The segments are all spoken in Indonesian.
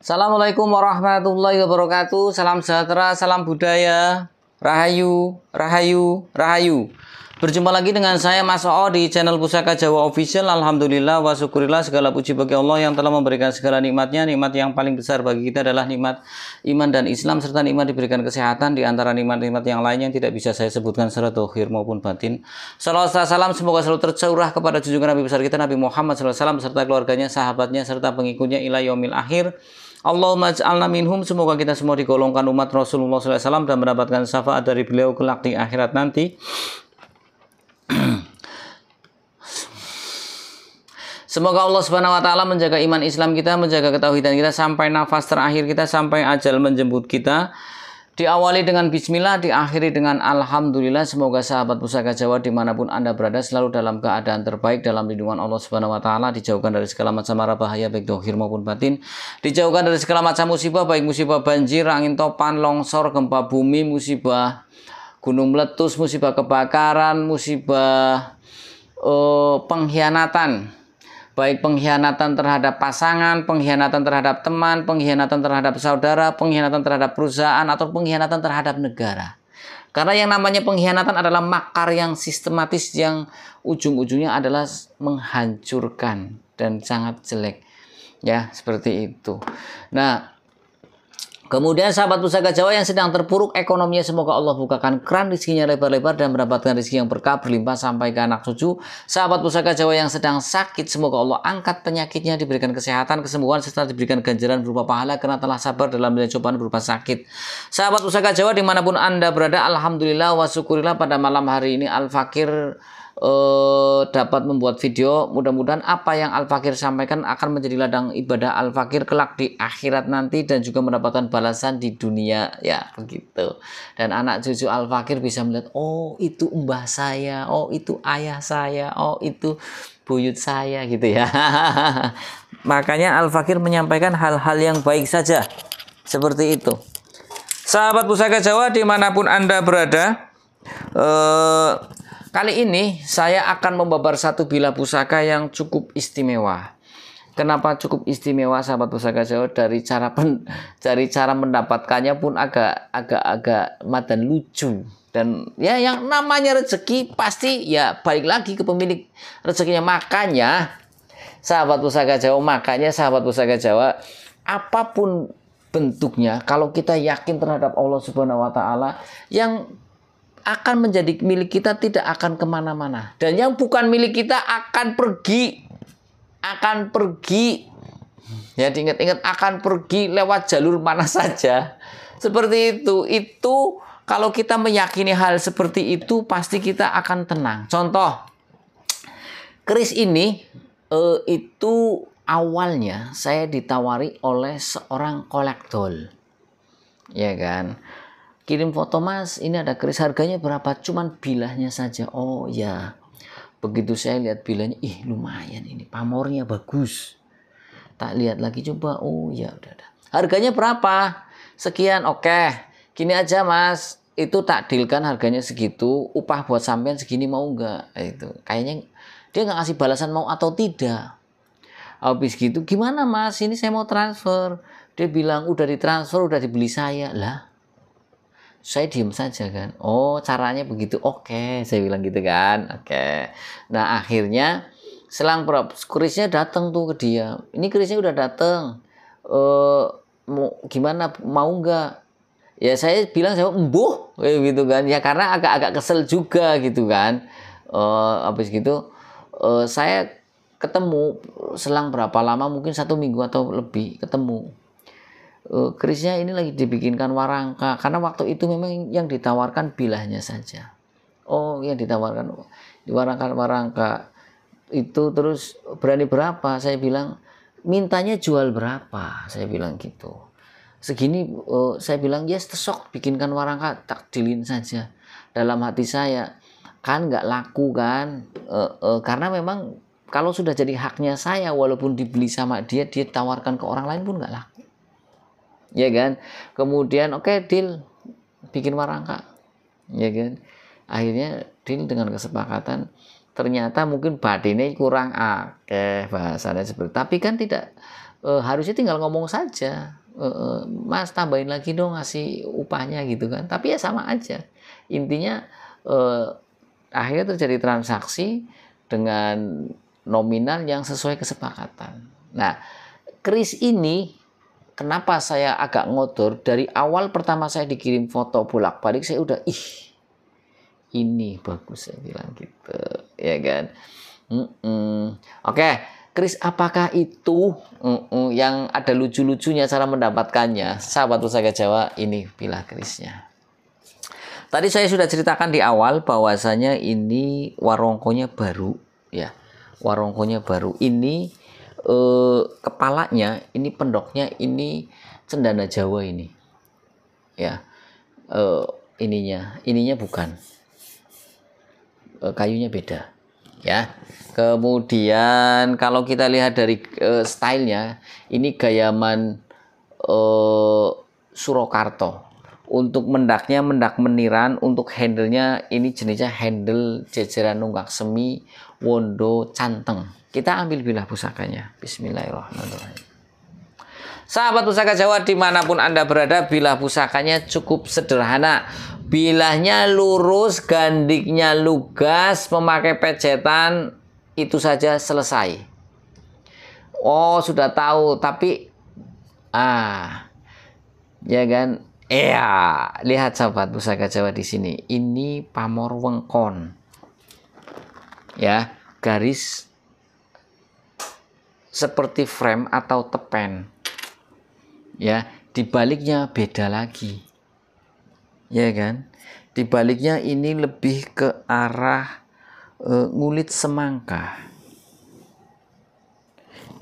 Assalamualaikum warahmatullahi wabarakatuh. Salam sejahtera, salam budaya. Rahayu, rahayu, rahayu. Berjumpa lagi dengan saya Mas Oo di channel Pusaka Jawa Official. Alhamdulillah wa syukurillah, segala puji bagi Allah yang telah memberikan segala nikmatnya. Nikmat yang paling besar bagi kita adalah nikmat iman dan Islam, serta nikmat diberikan kesehatan. Di antara nikmat-nikmat yang lain yang tidak bisa saya sebutkan secara dohir maupun batin. Salawat salam semoga selalu tercurah kepada junjungan Nabi besar kita Nabi Muhammad SAW beserta keluarganya, sahabatnya, serta pengikutnya ila yaumil akhir. Allahumma ij'alna minhum, semoga kita semua digolongkan umat Rasulullah SAW dan mendapatkan syafaat dari beliau kelak di akhirat nanti. Semoga Allah Subhanahu wa taala menjaga iman Islam kita, menjaga ketauhidan kita sampai nafas terakhir kita, sampai ajal menjemput kita. Diawali dengan bismillah, diakhiri dengan alhamdulillah. Semoga sahabat Pusaka Jawa dimanapun Anda berada selalu dalam keadaan terbaik, dalam lindungan Allah Subhanahu wa taala, dijauhkan dari segala macam mara bahaya baik dohir maupun batin, dijauhkan dari segala macam musibah, baik musibah banjir, angin topan, longsor, gempa bumi, musibah gunung meletus, musibah kebakaran, musibah pengkhianatan, baik pengkhianatan terhadap pasangan, pengkhianatan terhadap teman, pengkhianatan terhadap saudara, pengkhianatan terhadap perusahaan, atau pengkhianatan terhadap negara. Karena yang namanya pengkhianatan adalah makar yang sistematis yang ujung-ujungnya adalah menghancurkan dan sangat jelek. Ya, seperti itu. Nah, kemudian sahabat Pusaka Jawa yang sedang terpuruk ekonominya, semoga Allah bukakan keran rezekinya lebar-lebar dan mendapatkan rezeki yang berkah berlimpah sampai ke anak cucu. Sahabat Pusaka Jawa yang sedang sakit, semoga Allah angkat penyakitnya, diberikan kesehatan, kesembuhan, serta diberikan ganjaran berupa pahala karena telah sabar dalam melalui cobaan berupa sakit. Sahabat Pusaka Jawa dimanapun Anda berada, alhamdulillah wa syukurillah, pada malam hari ini Al-Fakir dapat membuat video. Mudah-mudahan apa yang Al-Fakir sampaikan akan menjadi ladang ibadah Al-Fakir kelak di akhirat nanti dan juga mendapatkan balasan di dunia, ya begitu. Dan anak cucu Al-Fakir bisa melihat, oh itu mbah saya, oh itu ayah saya, oh itu buyut saya, gitu ya. Makanya Al-Fakir menyampaikan hal-hal yang baik saja seperti itu. Sahabat Pusaka Jawa dimanapun Anda berada, kali ini saya akan membabar satu bilah pusaka yang cukup istimewa. Kenapa cukup istimewa sahabat Pusaka Jawa? Dari cara mendapatkannya pun agak madan lucu. Dan ya yang namanya rezeki pasti ya balik lagi ke pemilik rezekinya. Makanya sahabat Pusaka Jawa, apapun bentuknya, kalau kita yakin terhadap Allah Subhanahu wa taala, yang akan menjadi milik kita tidak akan kemana-mana, dan yang bukan milik kita akan pergi, ya diingat-ingat, akan pergi lewat jalur mana saja, seperti itu kalau kita meyakini hal seperti itu pasti kita akan tenang. Contoh, keris ini itu awalnya saya ditawari oleh seorang kolektor, ya kan. Kirim foto, Mas, ini ada keris, harganya berapa? Cuman bilahnya saja. Oh ya, begitu saya lihat bilahnya, lumayan, ini pamornya bagus. Tak lihat lagi, coba, oh ya udah. Harganya berapa? Sekian. Oke, gini aja Mas, itu tak dealkan harganya segitu, upah buat sampean segini, mau nggak? Itu kayaknya dia nggak ngasih balasan mau atau tidak. Habis gitu, gimana Mas, ini saya mau transfer. Dia bilang udah ditransfer, udah dibeli saya. Lah, saya diem saja kan. Oh, caranya begitu. Oke, saya bilang gitu kan. Oke. Nah, akhirnya selang kerisnya datang tuh ke dia. Ini kerisnya udah datang. Gimana, mau nggak? Ya saya bilang, saya embuh gitu kan. Ya karena agak kesel juga gitu kan. Habis gitu saya ketemu selang berapa lama, mungkin 1 minggu atau lebih ketemu. Kerisnya ini lagi dibikinkan warangka, karena waktu itu memang yang ditawarkan bilahnya saja. Oh, yang ditawarkan warangka itu. Terus berani berapa? Saya bilang, mintanya jual berapa? Saya bilang gitu. Segini. Saya bilang, yes, tesok, bikinkan warangka, takdilin saja. Dalam hati saya, kan nggak laku kan, karena memang kalau sudah jadi haknya saya, walaupun dibeli sama dia tawarkan ke orang lain pun nggak laku. Ya kan. Kemudian oke, deal, bikin warangka, ya kan. Akhirnya deal dengan kesepakatan. Ternyata mungkin batinnya kurang akeh bahasanya seperti, tapi kan tidak harusnya tinggal ngomong saja, Mas tambahin lagi dong ngasih upahnya gitu kan. Tapi ya sama aja. Intinya akhirnya terjadi transaksi dengan nominal yang sesuai kesepakatan. Nah, kris ini kenapa saya agak ngotor, dari awal pertama saya dikirim foto bolak-balik saya udah ini bagus, saya bilang gitu, ya kan. Oke, kris apakah itu yang ada lucu-lucunya cara mendapatkannya? Sahabat Pusaka Jawa, ini pilah krisnya. Tadi saya sudah ceritakan di awal bahwasanya ini warongkonya baru, ya. Warongkonya baru. Ini kepalanya, ini pendoknya, ini cendana Jawa ini, ya. Ininya bukan, kayunya beda, ya. Kemudian kalau kita lihat dari stylenya, ini gayaman Surakarta. Untuk mendaknya mendak meniran, untuk handle-nya ini jenisnya handle jejeran nunggak semi wondo canteng. Kita ambil bilah pusakanya. Bismillahirrahmanirrahim. Sahabat Pusaka Jawa dimanapun Anda berada, bilah pusakanya cukup sederhana. Bilahnya lurus, gandiknya lugas, memakai pejetan, itu saja selesai. Oh, sudah tahu, tapi ya kan? Iya, lihat sahabat Pusaka Jawa di sini. Ini pamor wengkon. Ya, garis seperti frame atau tepen. Ya, dibaliknya beda lagi. Ya kan? Dibaliknya ini lebih ke arah ngulit semangka.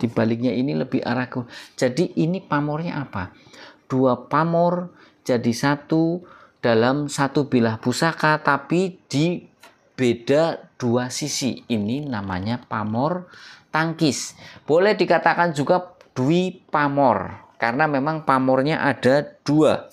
Dibaliknya ini lebih arah ke. Jadi ini pamornya apa? Dua pamor jadi satu dalam satu bilah pusaka, tapi di beda dua sisi. Ini namanya pamor tangkis. Boleh dikatakan juga dwi pamor, karena memang pamornya ada dua,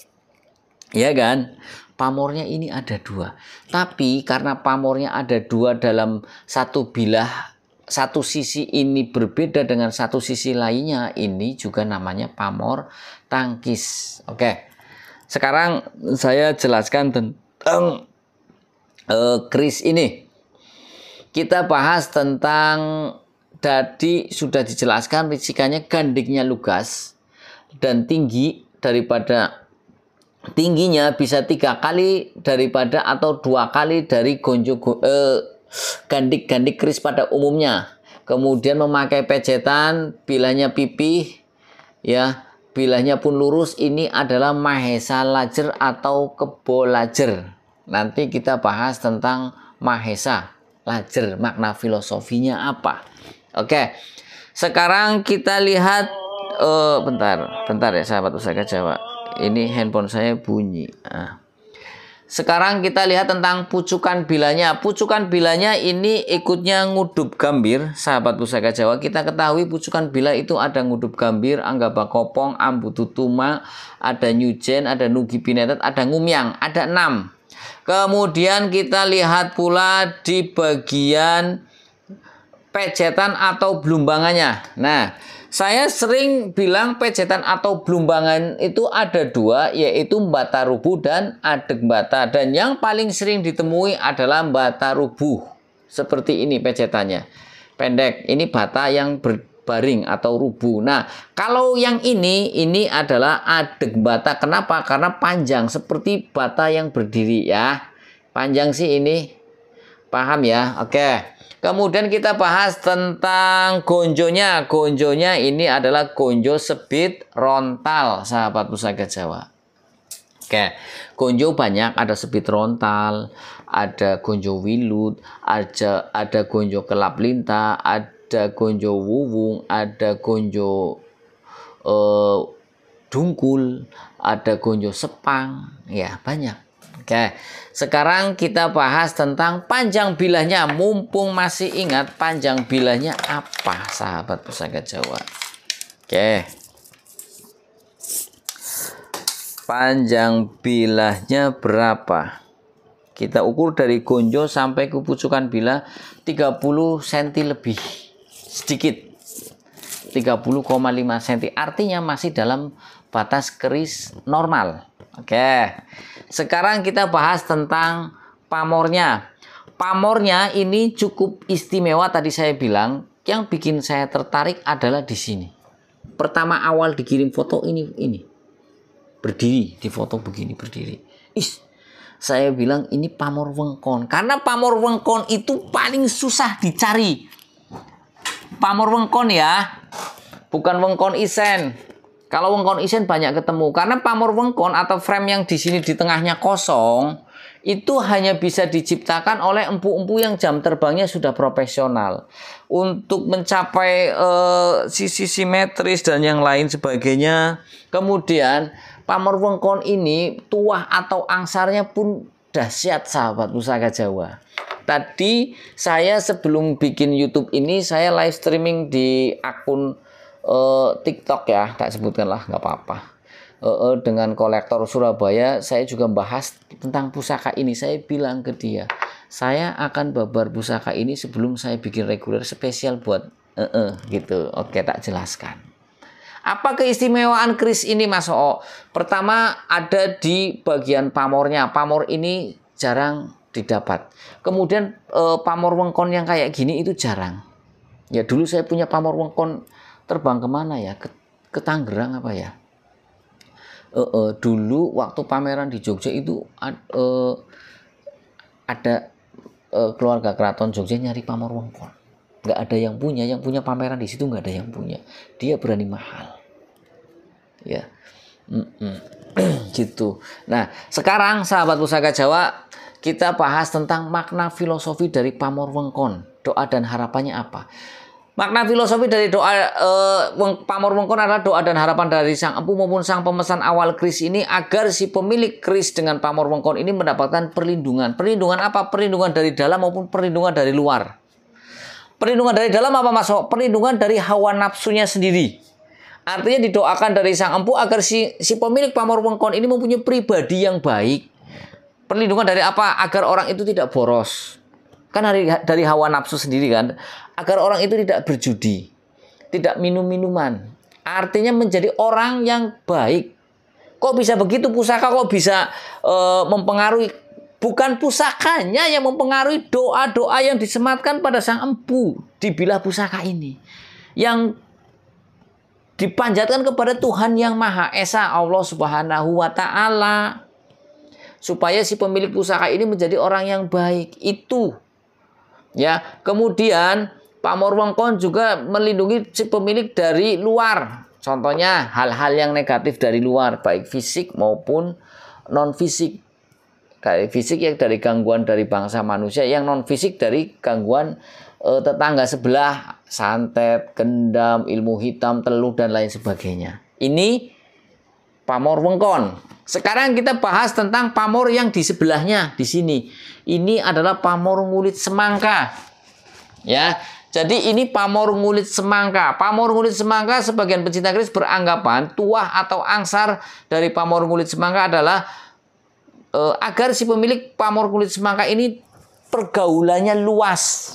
ya kan? Pamornya ini ada dua, tapi karena pamornya ada dua dalam satu bilah, satu sisi ini berbeda dengan satu sisi lainnya, ini juga namanya pamor tangkis. Oke. Sekarang saya jelaskan tentang kris ini. Kita bahas tentang, tadi sudah dijelaskan risikannya, gandiknya lugas dan tinggi, daripada tingginya bisa 3 kali daripada atau 2 kali dari gandik-gandik kris pada umumnya. Kemudian memakai pejetan, bilahnya pipih, ya. Bilahnya pun lurus. Ini adalah Mahesa Lajer atau Kebo Lajer. Nanti kita bahas tentang Mahesa Lajer, makna filosofinya apa. Oke, sekarang kita lihat, bentar ya sahabat Pusaka Jawa. Ini handphone saya bunyi. Sekarang kita lihat tentang pucukan bilahnya. Pucukan bilahnya ini ikutnya ngudup gambir, sahabat Pusaka Jawa. Kita ketahui pucukan bilah itu ada ngudup gambir, anggaba kopong, ambu tutuma, ada nyujen, ada nugi binetet, ada ngumyang, ada 6. Kemudian kita lihat pula di bagian pejetan atau blumbangannya. Nah, saya sering bilang pejetan atau blumbangan itu ada 2, yaitu bata rubuh dan adeg bata. Dan yang paling sering ditemui adalah bata rubuh. Seperti ini pejetannya. Pendek, ini bata yang berbaring atau rubuh. Nah, kalau yang ini adalah adeg bata. Kenapa? Karena panjang, seperti bata yang berdiri ya. Panjang sih ini. Paham ya? Oke. Kemudian kita bahas tentang gonjonya. Gonjonya ini adalah gonjo sebit rontal, sahabat Pusaka Jawa. Oke, gonjo banyak, ada sebit rontal, ada gonjo wilut, ada gonjo kelap lintah, ada gonjo wuwung, ada gonjo dungkul, ada gonjo sepang, ya banyak. Oke, sekarang kita bahas tentang panjang bilahnya. Mumpung masih ingat panjang bilahnya apa, sahabat Pusaka Jawa. Oke, panjang bilahnya berapa? Kita ukur dari gonjo sampai ke pucukan bilah 30 cm lebih sedikit. 30 30,5 cm. Artinya masih dalam batas keris normal. Oke. Sekarang kita bahas tentang pamornya. Pamornya ini cukup istimewa, tadi saya bilang. Yang bikin saya tertarik adalah di sini. Pertama awal dikirim foto ini. Berdiri, di foto begini berdiri. Saya bilang ini pamor wengkon. Karena pamor wengkon itu paling susah dicari. Pamor wengkon ya, bukan wengkon isen. Kalau wengkon isen banyak ketemu. Karena pamor wengkon atau frame yang di sini di tengahnya kosong, itu hanya bisa diciptakan oleh empu-empu yang jam terbangnya sudah profesional. Untuk mencapai sisi simetris dan yang lain sebagainya. Kemudian pamor wengkon ini tuah atau angsarnya pun dahsyat sahabat pusaka Jawa. Tadi saya sebelum bikin YouTube ini saya live streaming di akun TikTok ya, tak sebutkan lah, nggak apa-apa. Dengan kolektor Surabaya, saya juga bahas tentang pusaka ini. Saya bilang ke dia, saya akan babar pusaka ini sebelum saya bikin reguler spesial buat gitu. Oke, tak jelaskan. Apa keistimewaan keris ini Mas Oo? Pertama ada di bagian pamornya. Pamor ini jarang didapat. Kemudian pamor wengkon yang kayak gini itu jarang. Ya dulu saya punya pamor wengkon terbang kemana ya? Ke Tangerang apa ya? Dulu waktu pameran di Jogja itu ada keluarga keraton Jogja nyari pamor wengkon. Nggak ada yang punya pameran di situ nggak ada yang punya. Dia berani mahal. Ya, gitu. Nah, sekarang sahabat pusaka Jawa, kita bahas tentang makna filosofi dari pamor wengkon. Doa dan harapannya apa? Makna filosofi dari doa pamor wengkon adalah doa dan harapan dari sang empu maupun sang pemesan awal keris ini agar si pemilik keris dengan pamor wengkon ini mendapatkan perlindungan. Perlindungan apa? Perlindungan dari dalam maupun perlindungan dari luar. Perlindungan dari dalam apa Mas? Perlindungan dari hawa nafsunya sendiri. Artinya didoakan dari sang empu agar si pemilik pamor wengkon ini mempunyai pribadi yang baik. Perlindungan dari apa? Agar orang itu tidak boros. Kan dari hawa nafsu sendiri kan. Agar orang itu tidak berjudi. Tidak minum-minuman. Artinya menjadi orang yang baik. Kok bisa begitu pusaka? Kok bisa mempengaruhi? Bukan pusakanya yang mempengaruhi, doa-doa yang disematkan pada sang empu di bilah pusaka ini. Yang dipanjatkan kepada Tuhan yang Maha Esa, Allah Subhanahu wa Ta'ala, supaya si pemilik pusaka ini menjadi orang yang baik. Itu ya. Kemudian pamor wengkon juga melindungi si pemilik dari luar. Contohnya hal-hal yang negatif dari luar, baik fisik maupun non fisik. Kayak fisik ya dari gangguan dari bangsa manusia, yang non fisik dari gangguan tetangga sebelah, santet, gendam, ilmu hitam, teluh dan lain sebagainya. Ini pamor wengkon. Sekarang kita bahas tentang pamor yang di sebelahnya di sini. Ini adalah pamor ngulit semangka. Ya. Jadi ini pamor ngulit semangka. Pamor ngulit semangka sebagian pecinta keris beranggapan tuah atau angsar dari pamor ngulit semangka adalah agar si pemilik pamor kulit semangka ini pergaulannya luas.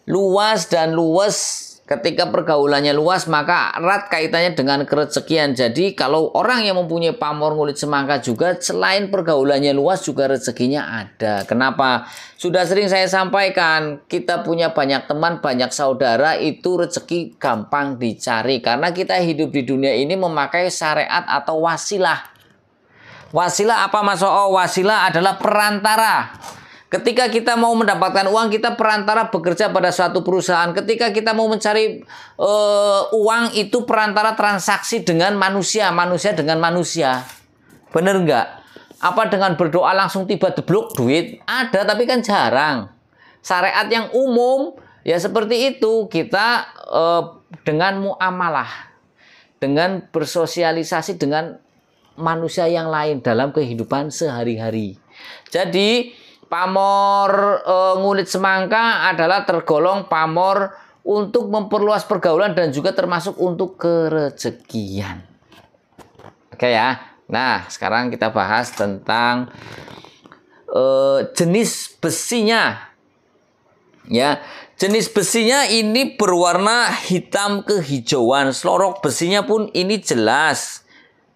Luas dan luwes. Ketika pergaulannya luas maka erat kaitannya dengan kerezekian. Jadi kalau orang yang mempunyai pamor kulit semangka juga selain pergaulannya luas juga rezekinya ada. Kenapa? Sudah sering saya sampaikan, kita punya banyak teman, banyak saudara, itu rezeki gampang dicari. Karena kita hidup di dunia ini memakai syariat atau wasilah. Wasilah apa Mas Oo? Wasilah adalah perantara. Ketika kita mau mendapatkan uang, kita perantara bekerja pada suatu perusahaan. Ketika kita mau mencari uang, itu perantara transaksi dengan manusia. Manusia dengan manusia. Bener nggak? Apa dengan berdoa langsung tiba deblok duit? Ada, tapi kan jarang. Syariat yang umum, ya seperti itu. Kita dengan muamalah. Dengan bersosialisasi dengan manusia yang lain dalam kehidupan sehari-hari. Jadi pamor ngulit semangka adalah tergolong pamor untuk memperluas pergaulan dan juga termasuk untuk kerezekian. Oke ya. Nah, sekarang kita bahas tentang jenis besinya. Ya, jenis besinya ini berwarna hitam kehijauan. Selorok besinya pun ini jelas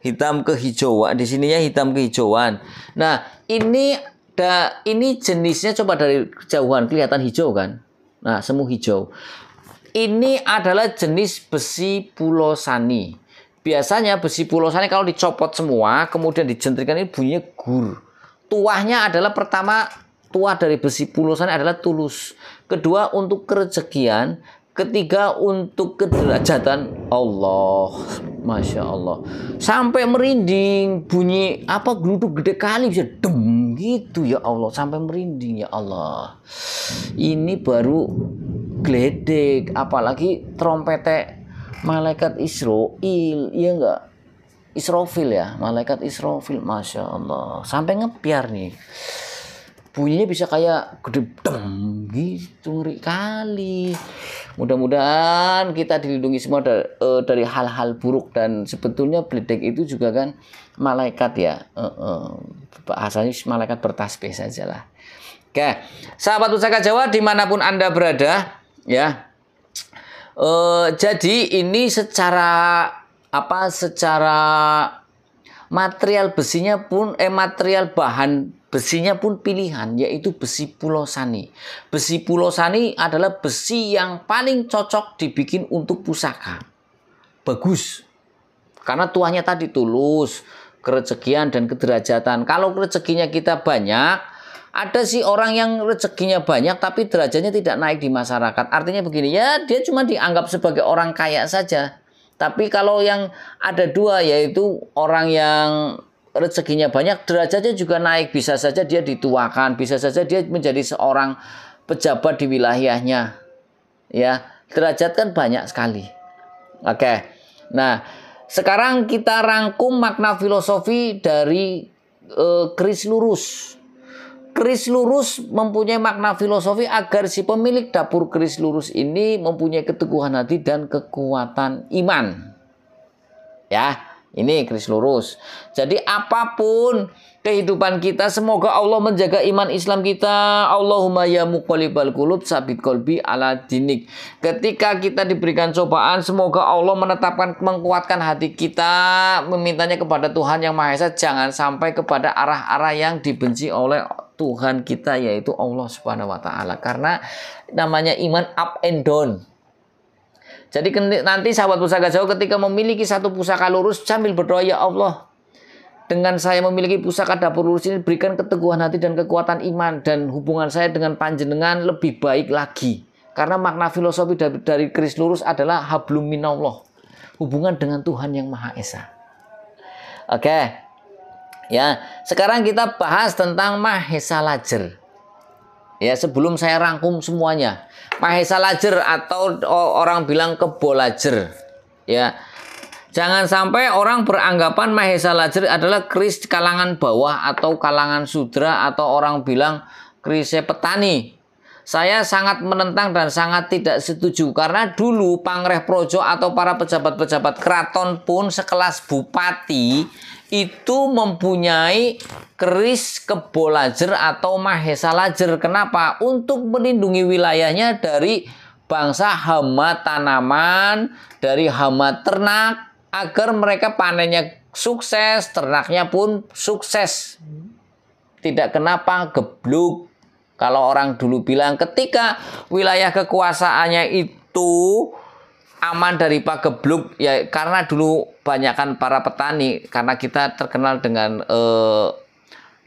hitam kehijauan. Di sininya hitam kehijauan. Nah, ini jenisnya coba dari kejauhan kelihatan hijau kan? Nah, semu hijau. Ini adalah jenis besi pulosani. Biasanya besi pulosani kalau dicopot semua, kemudian dijentrikan ini bunyinya gur. Tuahnya adalah pertama, tuah dari besi pulosani adalah tulus. Kedua untuk kerezekian. Ketiga untuk kederajatan. Allah, Masya Allah. Sampai merinding, bunyi apa geluduk gede kali bisa dem gitu ya Allah. Sampai merinding ya Allah. Ini baru gledek, apalagi trompetnya malaikat Israfil, iya enggak? Israfil ya, malaikat Israfil, Masya Allah. Sampai ngepiar nih. Bunyinya bisa kayak gede dem gitu, ngeri kali. Mudah-mudahan kita dilindungi semua dari hal-hal buruk, dan sebetulnya gledek itu juga kan malaikat ya. Bahasanya malaikat bertasbih sajalah. Oke, sahabat Pusaka Jawa dimanapun Anda berada, ya. Jadi ini secara material besinya pun material bahan besinya pun pilihan, yaitu besi pulosani. Besi pulosani adalah besi yang paling cocok dibikin untuk pusaka. Bagus. Karena tuahnya tadi tulus, kerezekian dan kederajatan. Kalau rezekinya kita banyak, ada sih orang yang rezekinya banyak tapi derajatnya tidak naik di masyarakat. Artinya begini, ya dia cuma dianggap sebagai orang kaya saja. Tapi kalau yang ada dua, yaitu orang yang rezekinya banyak, derajatnya juga naik. Bisa saja dia dituakan, bisa saja dia menjadi seorang pejabat di wilayahnya. Ya, derajat kan banyak sekali. Oke. Nah, sekarang kita rangkum makna filosofi dari keris lurus. Keris lurus mempunyai makna filosofi agar si pemilik dapur keris lurus ini mempunyai keteguhan hati dan kekuatan iman. Ya, ini keris lurus. Jadi apapun kehidupan kita, semoga Allah menjaga iman Islam kita. Allahumma ya muqallibal qulub tsabit qalbi ala dinik. Ketika kita diberikan cobaan, semoga Allah menguatkan hati kita, memintanya kepada Tuhan Yang Maha Esa, jangan sampai kepada arah-arah yang dibenci oleh Tuhan kita, yaitu Allah Subhanahu wa taala. Karena namanya iman up and down. Jadi nanti sahabat Pusaka Jawa ketika memiliki satu pusaka lurus, sambil berdoa, ya Allah, dengan saya memiliki pusaka dapur lurus ini, berikan keteguhan hati dan kekuatan iman, dan hubungan saya dengan panjenengan lebih baik lagi. Karena makna filosofi dari keris lurus adalah hablum minallah, hubungan dengan Tuhan Yang Maha Esa. Oke. Ya, sekarang kita bahas tentang Mahesa Lajer. Ya, sebelum saya rangkum semuanya. Mahesa Lajer atau orang bilang Kebo Lajer. Ya. Jangan sampai orang beranggapan Mahesa Lajer adalah keris kalangan bawah atau kalangan sudra, atau orang bilang kerisnya petani. Saya sangat menentang dan sangat tidak setuju, karena dulu Pangreh Projo atau para pejabat-pejabat keraton pun sekelas bupati itu mempunyai keris Kebo Lajer atau Mahesa Lajer. Kenapa? Untuk melindungi wilayahnya dari bangsa hama tanaman, dari hama ternak, agar mereka panennya sukses, ternaknya pun sukses. Tidak kenapa gebluk. Kalau orang dulu bilang ketika wilayah kekuasaannya itu aman dari pagebluk, ya karena dulu banyakkan para petani, karena kita terkenal dengan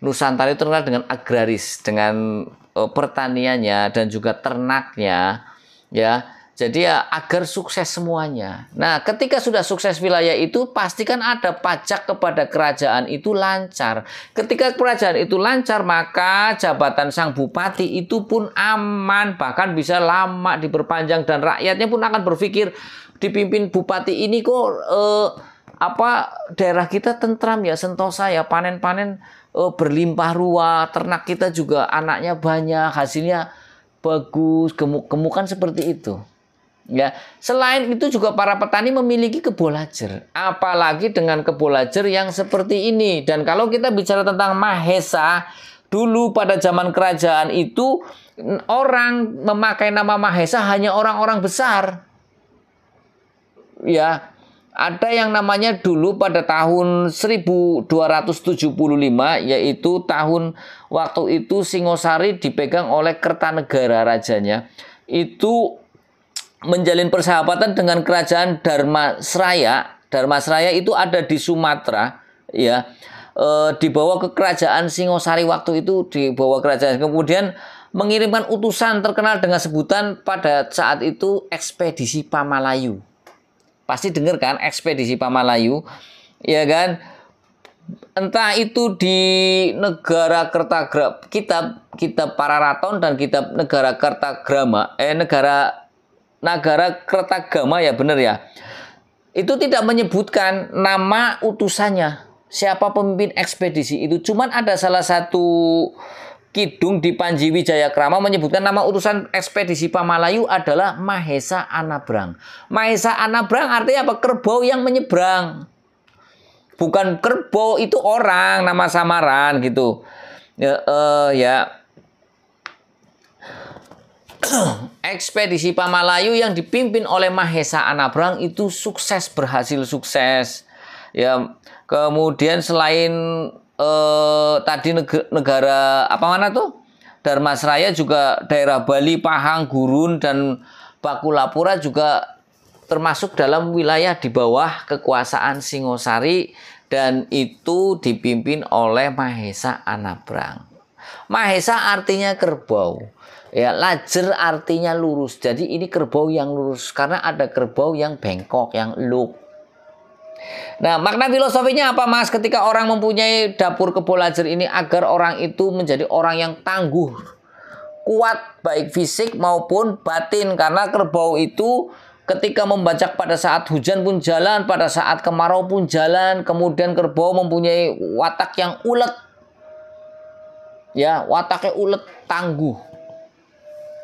Nusantara itu terkenal dengan agraris, dengan pertaniannya dan juga ternaknya, ya. Jadi ya agar sukses semuanya. Nah, ketika sudah sukses wilayah itu, pastikan ada pajak kepada kerajaan itu lancar. Ketika kerajaan itu lancar, maka jabatan sang bupati itu pun aman, bahkan bisa lama diperpanjang, dan rakyatnya pun akan berpikir, dipimpin bupati ini kok daerah kita tentram ya, sentosa ya, panen-panen berlimpah ruah, ternak kita juga anaknya banyak, hasilnya bagus, gemuk-gemukan seperti itu. Ya, selain itu juga para petani memiliki Kebo Lajer, apalagi dengan Kebo Lajer yang seperti ini. Dan kalau kita bicara tentang Mahesa, dulu pada zaman kerajaan itu orang memakai nama Mahesa hanya orang-orang besar. Ya, ada yang namanya dulu pada tahun 1275, yaitu tahun waktu itu Singosari dipegang oleh Kertanegara rajanya. Itu menjalin persahabatan dengan kerajaan Dharmasraya. Dharmasraya itu ada di Sumatera, ya. Dibawa ke kerajaan Singosari waktu itu, dibawa kerajaan, kemudian mengirimkan utusan terkenal dengan sebutan pada saat itu Ekspedisi Pamalayu. Pasti dengar kan Ekspedisi Pamalayu, ya kan? Entah itu di negara Kertagrama, kitab Pararaton dan kitab negara Kertagrama, negara Kertagama, ya benar ya. Itu tidak menyebutkan nama utusannya, siapa pemimpin ekspedisi itu. Cuman ada salah satu kidung di Panji Wijayakrama menyebutkan nama utusan ekspedisi Pamalayu adalah Mahesa Anabrang. Mahesa Anabrang artinya apa? Kerbau yang menyeberang. Bukan kerbau itu orang, nama samaran gitu. Ya. Ekspedisi Pamalayu yang dipimpin oleh Mahesa Anabrang itu sukses, berhasil sukses. Ya, kemudian selain tadi negara apa mana tuh? Dharmasraya, juga daerah Bali, Pahang, Gurun dan Bakulapura juga termasuk dalam wilayah di bawah kekuasaan Singosari, dan itu dipimpin oleh Mahesa Anabrang. Mahesa artinya kerbau. Ya, lajer artinya lurus. Jadi ini kerbau yang lurus karena ada kerbau yang bengkok, yang eluk. Nah, makna filosofinya apa, Mas? Ketika orang mempunyai dapur kebo lajer ini, agar orang itu menjadi orang yang tangguh, kuat baik fisik maupun batin. Karena kerbau itu ketika membajak pada saat hujan pun jalan, pada saat kemarau pun jalan. Kemudian kerbau mempunyai watak yang ulet. Ya, wataknya ulet, tangguh.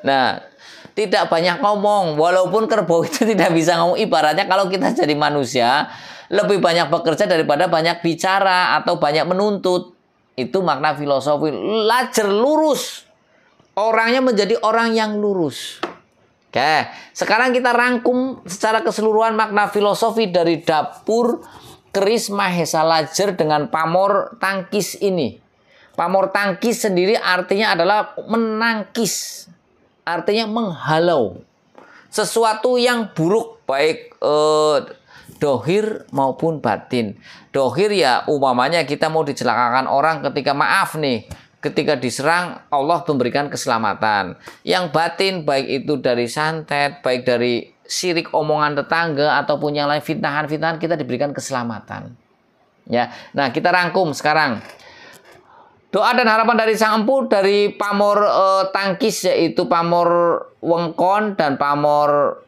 Nah, tidak banyak ngomong. Walaupun kerbau itu tidak bisa ngomong. Ibaratnya kalau kita jadi manusia, lebih banyak bekerja daripada banyak bicara atau banyak menuntut. Itu makna filosofi. Lajer, lurus. Orangnya menjadi orang yang lurus. Oke, sekarang kita rangkum secara keseluruhan makna filosofi dari dapur keris Mahesa Lajer dengan pamor tangkis ini. Pamor tangkis sendiri artinya adalah menangkis. Artinya menghalau sesuatu yang buruk, baik dohir maupun batin. Dohir ya umpamanya kita mau dicelakakan orang, ketika maaf nih, ketika diserang Allah memberikan keselamatan. Yang batin baik itu dari santet, baik dari sirik omongan tetangga ataupun yang lain, fitnahan-fitnahan, kita diberikan keselamatan. Ya, nah kita rangkum sekarang. Doa dan harapan dari Sang Empu dari pamor tangkis, yaitu pamor wengkon dan pamor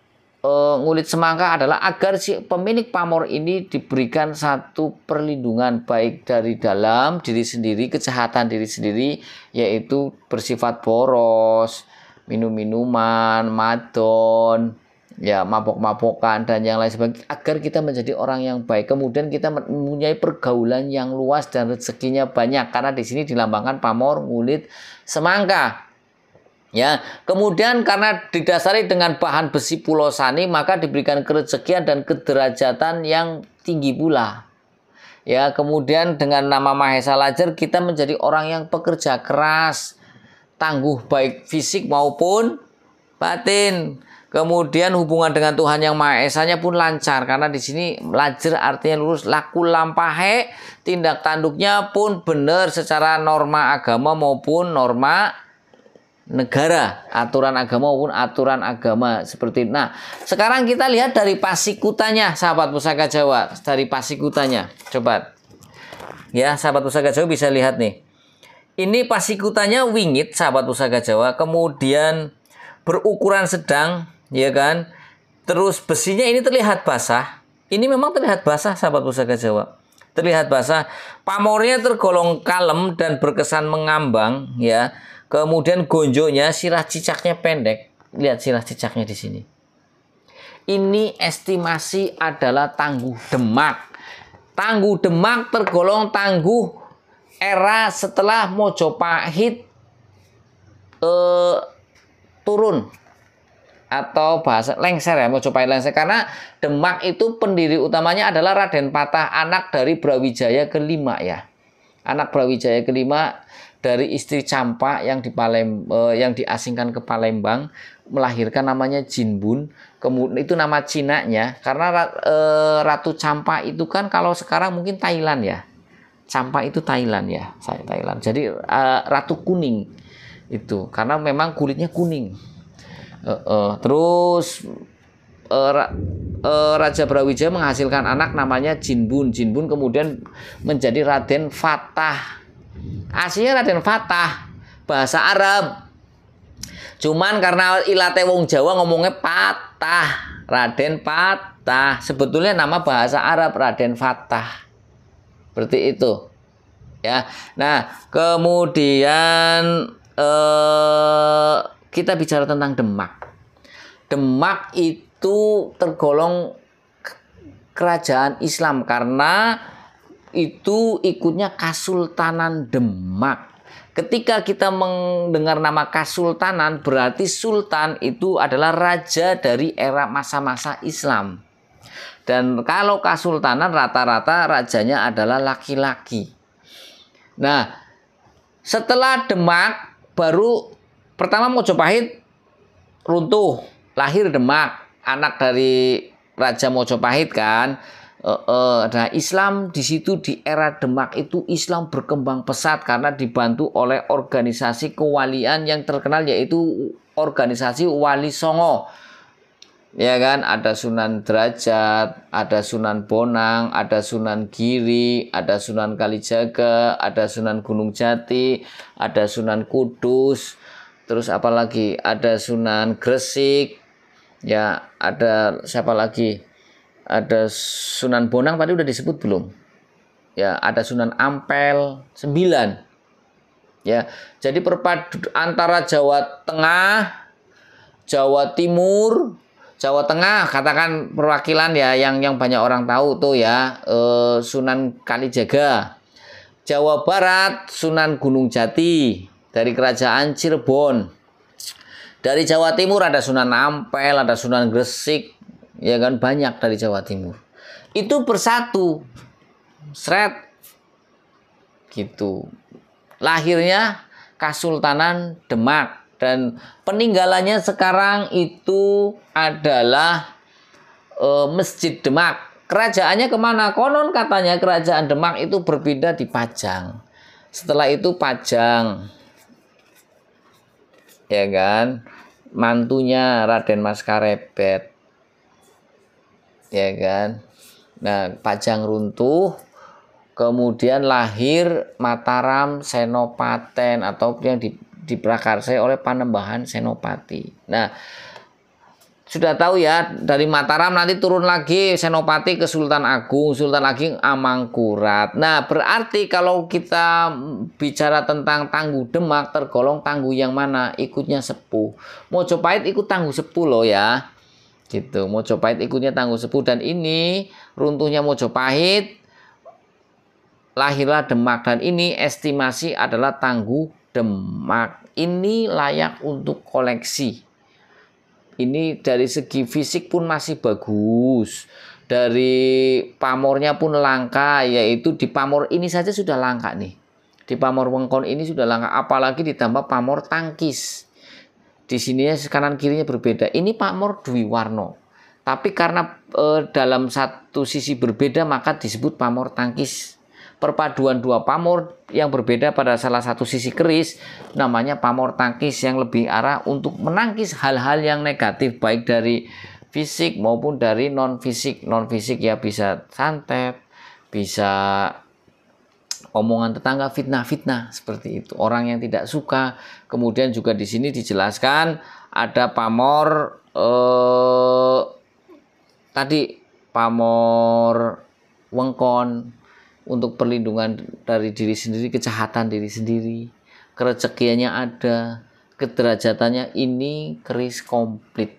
ngulit semangka, adalah agar si pemilik pamor ini diberikan satu perlindungan baik dari dalam diri sendiri, kejahatan diri sendiri, yaitu bersifat boros, minum-minuman, madon, ya mabok-mabokan dan yang lain sebagainya, agar kita menjadi orang yang baik. Kemudian kita mempunyai pergaulan yang luas dan rezekinya banyak, karena di sini dilambangkan pamor ngulit semangka. Ya, kemudian karena didasari dengan bahan besi pulosani, maka diberikan kerezekian dan kederajatan yang tinggi pula. Ya, kemudian dengan nama Mahesa Lajer kita menjadi orang yang pekerja keras, tangguh baik fisik maupun batin. Kemudian hubungan dengan Tuhan Yang Maha Esanya pun lancar, karena di sini lajer artinya lurus, laku lampahe, tindak tanduknya pun benar secara norma agama maupun norma negara, aturan agama maupun aturan agama seperti itu. Nah, sekarang kita lihat dari pasikutanya, sahabat Pusaka Jawa, dari pasikutanya. Coba. Ya, sahabat Pusaka Jawa bisa lihat nih. Ini pasikutanya wingit, sahabat Pusaka Jawa, kemudian berukuran sedang, ya kan? Terus besinya ini terlihat basah. Ini memang terlihat basah, sahabat Pusaka Jawa. Terlihat basah. Pamornya tergolong kalem dan berkesan mengambang, ya. Kemudian gonjonya, sirah cicaknya pendek. Lihat sirah cicaknya di sini. Ini estimasi adalah Tangguh Demak. Tangguh Demak tergolong tangguh era setelah Mojopahit turun atau bahasa lengser ya, Mojopahit lengser, karena Demak itu pendiri utamanya adalah Raden Patah, anak dari Brawijaya kelima ya, anak Brawijaya kelima dari istri Campa yang yang diasingkan ke Palembang, melahirkan namanya Jinbun. Kemudian itu nama Cinanya karena Ratu Campa itu kan kalau sekarang mungkin Thailand ya, Campa itu Thailand ya, saya Thailand. Jadi Ratu Kuning itu karena memang kulitnya kuning. Terus Raja Brawijaya menghasilkan anak namanya Jinbun. Jinbun kemudian menjadi Raden Fatah. Aslinya Raden Fatah, bahasa Arab. Cuman karena ilate wong Jawa ngomongnya Patah, Raden Patah. Sebetulnya nama bahasa Arab Raden Fatah. Seperti itu. Ya. Nah, kemudian kita bicara tentang Demak. Demak itu tergolong kerajaan Islam karena itu ikutnya Kasultanan Demak. Ketika kita mendengar nama Kasultanan, berarti Sultan itu adalah raja dari era masa-masa Islam. Dan kalau Kasultanan rata-rata rajanya adalah laki-laki. Nah, setelah Demak baru pertama Mojopahit runtuh, lahir Demak, anak dari Raja Mojopahit kan. Nah, Islam di situ di era Demak itu Islam berkembang pesat karena dibantu oleh organisasi kewalian yang terkenal yaitu organisasi Wali Songo. Ya kan, ada Sunan Derajat, ada Sunan Bonang, ada Sunan Giri, ada Sunan Kalijaga, ada Sunan Gunung Jati, ada Sunan Kudus, terus apa lagi? Ada Sunan Gresik, ya ada siapa lagi? Ada Sunan Bonang tadi udah disebut belum? Ya, ada Sunan Ampel, 9. Ya, jadi perpadu antara Jawa Tengah, Jawa Timur, Jawa Tengah katakan perwakilan ya yang banyak orang tahu tuh ya, Sunan Kalijaga. Jawa Barat Sunan Gunung Jati dari Kerajaan Cirebon. Dari Jawa Timur ada Sunan Ampel, ada Sunan Gresik, ya kan, banyak dari Jawa Timur. Itu bersatu, seret, gitu. Lahirnya Kasultanan Demak dan peninggalannya sekarang itu adalah Masjid Demak. Kerajaannya kemana? Konon katanya kerajaan Demak itu berpindah di Pajang. Setelah itu Pajang, ya kan, mantunya Raden Mas Karebet, ya kan. Nah, Pajang runtuh, kemudian lahir Mataram Senopaten atau yang diprakarsai oleh Panembahan Senopati. Nah, sudah tahu ya, dari Mataram nanti turun lagi Senopati ke Sultan Agung, Sultan Agung Amangkurat. Nah, berarti kalau kita bicara tentang Tangguh Demak, tergolong Tangguh yang mana? Ikutnya Sepuh. Mojopahit ikut Tangguh Sepuh loh ya. Gitu, Mojopahit ikutnya Tangguh Sepuh, dan ini runtuhnya Mojopahit, lahirlah Demak, dan ini estimasi adalah Tangguh Demak. Ini layak untuk koleksi. Ini dari segi fisik pun masih bagus. Dari pamornya pun langka, yaitu di pamor ini saja sudah langka nih. Di pamor Wengkon ini sudah langka, apalagi ditambah pamor tangkis. Di sininya kanan kirinya berbeda. Ini pamor Dwi Warno. Tapi karena dalam satu sisi berbeda maka disebut pamor tangkis. Perpaduan dua pamor yang berbeda pada salah satu sisi keris namanya pamor tangkis, yang lebih arah untuk menangkis hal-hal yang negatif baik dari fisik maupun dari non fisik. Non fisik ya bisa santet, bisa omongan tetangga, fitnah-fitnah seperti itu, orang yang tidak suka. Kemudian juga di sini dijelaskan ada pamor tadi pamor Wengkon untuk perlindungan dari diri sendiri, kejahatan diri sendiri, kerezekiannya ada, kederajatannya ini keris komplit,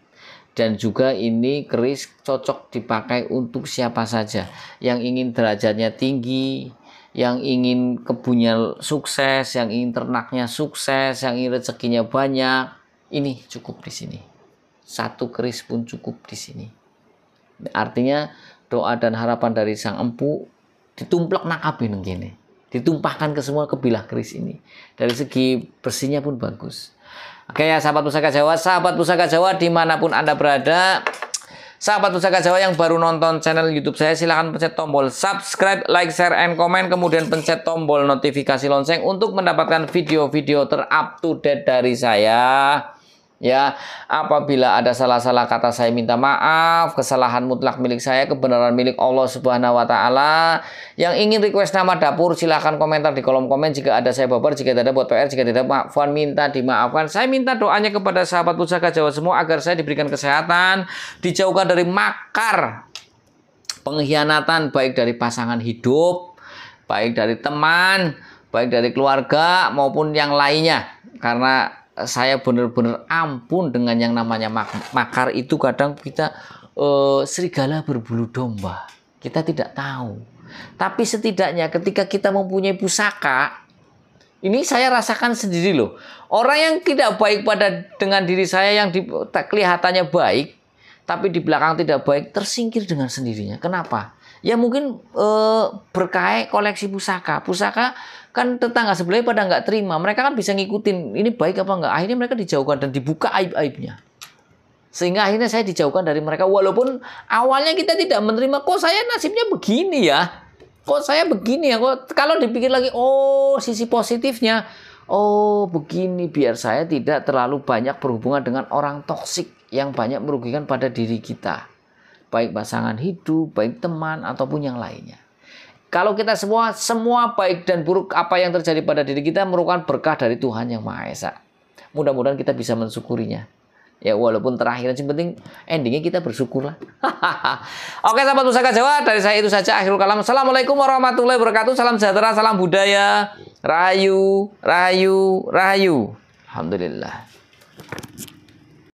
dan juga ini keris cocok dipakai untuk siapa saja yang ingin derajatnya tinggi, yang ingin kebunnya sukses, yang ingin ternaknya sukses, yang ingin rezekinya banyak. ini cukup di sini. Satu keris pun cukup di sini. Artinya doa dan harapan dari sang empu ditumplak nakabin gini. Ditumpahkan ke semua kebilah keris ini. Dari segi bersihnya pun bagus. Oke ya sahabat Pusaka Jawa dimanapun Anda berada. Sahabat Pusaka Jawa yang baru nonton channel YouTube saya, silahkan pencet tombol subscribe, like, share, and comment. Kemudian pencet tombol notifikasi lonceng untuk mendapatkan video-video ter-up to date dari saya. Ya, apabila ada salah-salah kata saya minta maaf, kesalahan mutlak milik saya, kebenaran milik Allah Subhanahu wa taala. Yang ingin request nama dapur silahkan komentar di kolom komen. Jika ada saya baper, jika tidak buat PR, jika tidak maafkan minta dimaafkan. Saya minta doanya kepada sahabat Pusaka Jawa semua agar saya diberikan kesehatan, dijauhkan dari makar pengkhianatan baik dari pasangan hidup, baik dari teman, baik dari keluarga maupun yang lainnya. Karena saya benar-benar ampun dengan yang namanya makar itu. Kadang kita serigala berbulu domba, kita tidak tahu. Tapi setidaknya ketika kita mempunyai pusaka, ini saya rasakan sendiri loh. Orang yang tidak baik dengan diri saya yang kelihatannya baik, tapi di belakang tidak baik, tersingkir dengan sendirinya. Kenapa? Ya mungkin berkait koleksi pusaka. Pusaka kan tetangga sebelahnya pada nggak terima. Mereka kan bisa ngikutin ini baik apa nggak. Akhirnya mereka dijauhkan dan dibuka aib-aibnya. Sehingga akhirnya saya dijauhkan dari mereka. Walaupun awalnya kita tidak menerima. Kok saya nasibnya begini ya? Kok saya begini ya? Kok kalau dipikir lagi, oh sisi positifnya. Oh begini, biar saya tidak terlalu banyak berhubungan dengan orang toksik yang banyak merugikan pada diri kita. Baik pasangan hidup, baik teman, ataupun yang lainnya. Kalau kita semua baik dan buruk apa yang terjadi pada diri kita merupakan berkah dari Tuhan Yang Maha Esa. Mudah-mudahan kita bisa mensyukurinya. Ya walaupun terakhir, yang penting endingnya kita bersyukurlah. Oke sahabat Pusaka Jawa, dari saya itu saja akhirul kalam. Assalamualaikum warahmatullahi wabarakatuh. Salam sejahtera, salam budaya. Rahayu, rahayu, rahayu. Alhamdulillah.